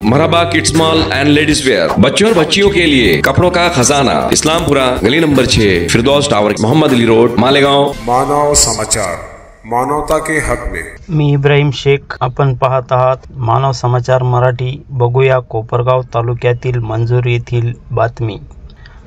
Marhaba kids mall and ladies wear, बच्चों और बच्चियों के लिए कपड़ों का खजाना, इस्लामपुरा गली number 6, Firdaus tower, Mohammad Ali road, Malegaon. Manav Samachar, मानवता के हक में। मी इब्राहिम शेख, आपण पाहत आहात मानव समाचार मराठी। बघूया कोपरगाव तालुक्यातील मंजूर येथील बातमी।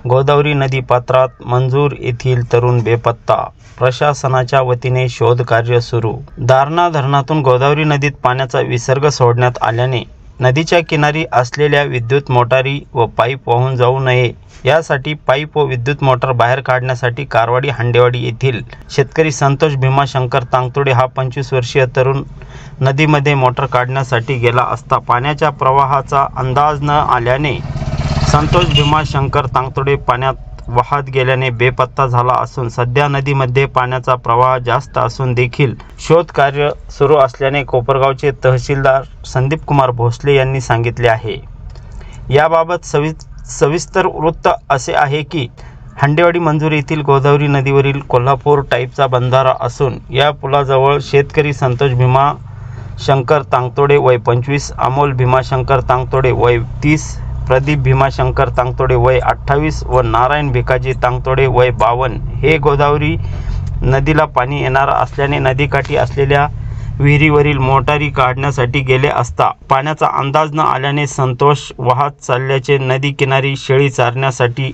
गोदावरी नदी पात्रात मंजूर येथील तरुण बेपत्ता, प्रशासनाच्या वतीने शोध कार्य सुरू। दारणा धरणातून गोदावरी नदीत पाण्याचा विसर्ग सोडण्यात आल्याने नदीच्या किनारी असलेल्या विद्युत मोटारी व पाईप वाहून जाऊ नये यासाठी पाईप व विद्युत मोटार बाहेर काढण्यासाठी कारवाडी हांडेवाडी येथील शेतकरी संतोष भीमाशंकर तांगतोडे हा 25 वर्षीय तरुण नदीमध्ये मोटार काढण्यासाठी गेला असता पाण्याच्या प्रवाहाचा अंदाज न आल्याने संतोष भीमाशंकर तांगतोडे पाण्यात वाहत गेल्याने बेपत्ता झाला असून सध्या नदीमध्ये पाण्याचा प्रवाह जास्त असून देखील शोध कार्य सुरू असल्याने कोपरगावचे तहसीलदार संदीप कुमार भोसले यांनी सांगितले आहे। याबाबत सविस्तर वृत्त असे आहे की हांडेवाडी मंजूर येथील गोदावरी नदीवरील कोल्हापूर टाईपचा बंधारा असून या पुलाजवळ शेतकरी संतोष भीमाशंकर तांगतोडे वय 25, अमोल भीमाशंकर तांगतोडे वय 30, प्रदीप भीमाशंकर तांगतोडे वय 28 व नारायण भिकाजी तांगतोडे वय 52 हे गोदावरी नदीला पाणी येणार असल्याने नदीकाठी असलेल्या विहिरीवरील मोटारी काढण्यासाठी गेले असता पाण्याचा अंदाज न आल्याने संतोष वाहत चालल्याचे नदी किनारी शेळी चारण्यासाठी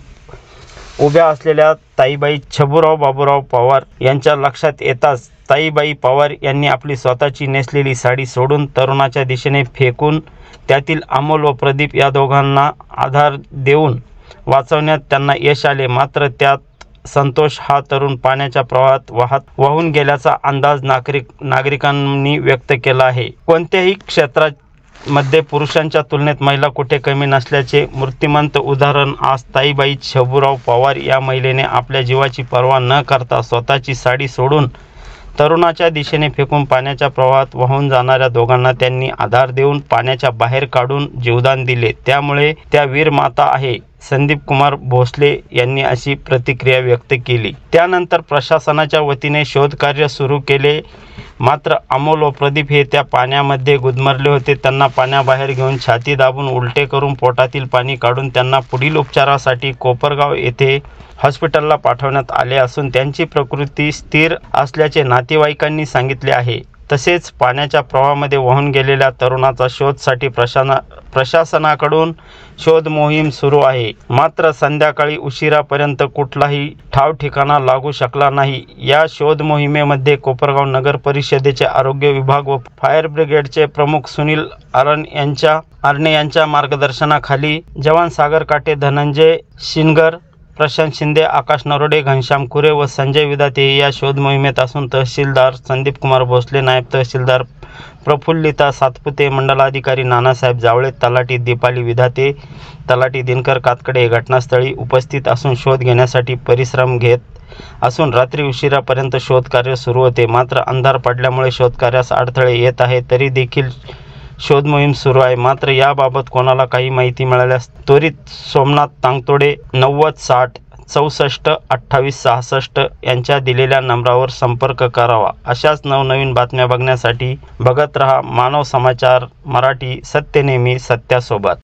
उभ्या असलेल्या ताईबाई छबुराव बाबूराव पवार यांच्या लक्षात येताच ताईबाई पवार यांनी आपली स्वतःची नेसलेली साडी सोडून तरुणाच्या दिशेने फेकून त्यातील अमोल व प्रदीप या दोघांना आधार देऊन वाचवण्यात त्यांना यश आले। मात्र त्यात संतोष हा तरुण पाण्याच्या प्रवाहात वाहून गेल्याचा अंदाज नागरिकांनी व्यक्त केला आहे। कोणत्याही क्षेत्रामध्ये पुरुषांच्या तुलनेत महिला कुठे कमी नसल्याचे मूर्तिमंत उदाहरण आज ताईबाई छबुराव पवार या महिलेने आपल्या जीवाची पर्वा न करता स्वतःची साडी सोडून तरुणाच्या दिशेने फेकून पाण्याच्या प्रवाहात वाहून जाणाऱ्या दोघांना त्यांनी आधार देऊन पाण्याच्या बाहेर काढून जीवदान दिले, त्यामुळे त्या वीर माता आहे। संदीप कुमार भोसले यांनी अशी प्रतिक्रिया व्यक्त केली। त्यानंतर प्रशासनाच्या वतीने शोध कार्य सुरू केले। मात्र अमोल व प्रदीप हे त्या पाण्यामध्ये गुदमरले होते। त्यांना पाण्याबाहेर घेऊन छाती दाबून उलटे करून पोटातील पाणी काढून त्यांना पुढील उपचारासाठी कोपरगाव येथे हॉस्पिटलला पाठवण्यात आले असून त्यांची प्रकृती स्थिर असल्याचे नातेवाईकांनी सांगितले आहे। तसेच पाण्याच्या प्रवाहामध्ये वाहून गेलेल्या तरुणाचा शोधसाठी प्रशासनाकडून शोध मोहीम सुरू आहे। मात्र संध्याकाळी उशिरापर्यंत कुठलाही ठाव ठिकाणा लागू शकला नाही। या शोध मोहिमेमध्ये कोपरगाव नगर परिषदेचे आरोग्य विभाग व फायर ब्रिगेडचे प्रमुख सुनील आरणे यांच्या मार्गदर्शनाखाली जवान सागर काटे, धनंजय शिनगर, प्रशांत शिंदे, आकाश नरोडे, घनश्याम कुरे व संजय विदाते या शोध मोहिमेत असून तहसीलदार संदीप कुमार भोसले, नायब तहसीलदार प्रफुल्लिता सातपुते, मंडलाधिकारी नानासाहेब जावळे, तलाठी दीपाली विधाते, तलाठी दिनकर कातकडे हे घटनास्थळी उपस्थित असून शोध घेण्यासाठी परिश्रम घेत असून रात्री उशिरापर्यंत शोध कार्य सुरू होते। मात्र अंधार पडल्यामुळे शोध कार्यास अडथळे येत आहे, तरी देखील शोध मोहीम सुरू आहे। मात्र याबाबत कोणाला काही माहिती मिळाल्यास त्वरित सोमनाथ तांगतोडे 90 60 64 28 66 यांच्या दिलेल्या नंबरावर संपर्क करावा। अशाच नवनवीन बातम्या बघण्यासाठी बघत रहा मानव समाचार मराठी, सत्य नेहमी सत्यासोबत।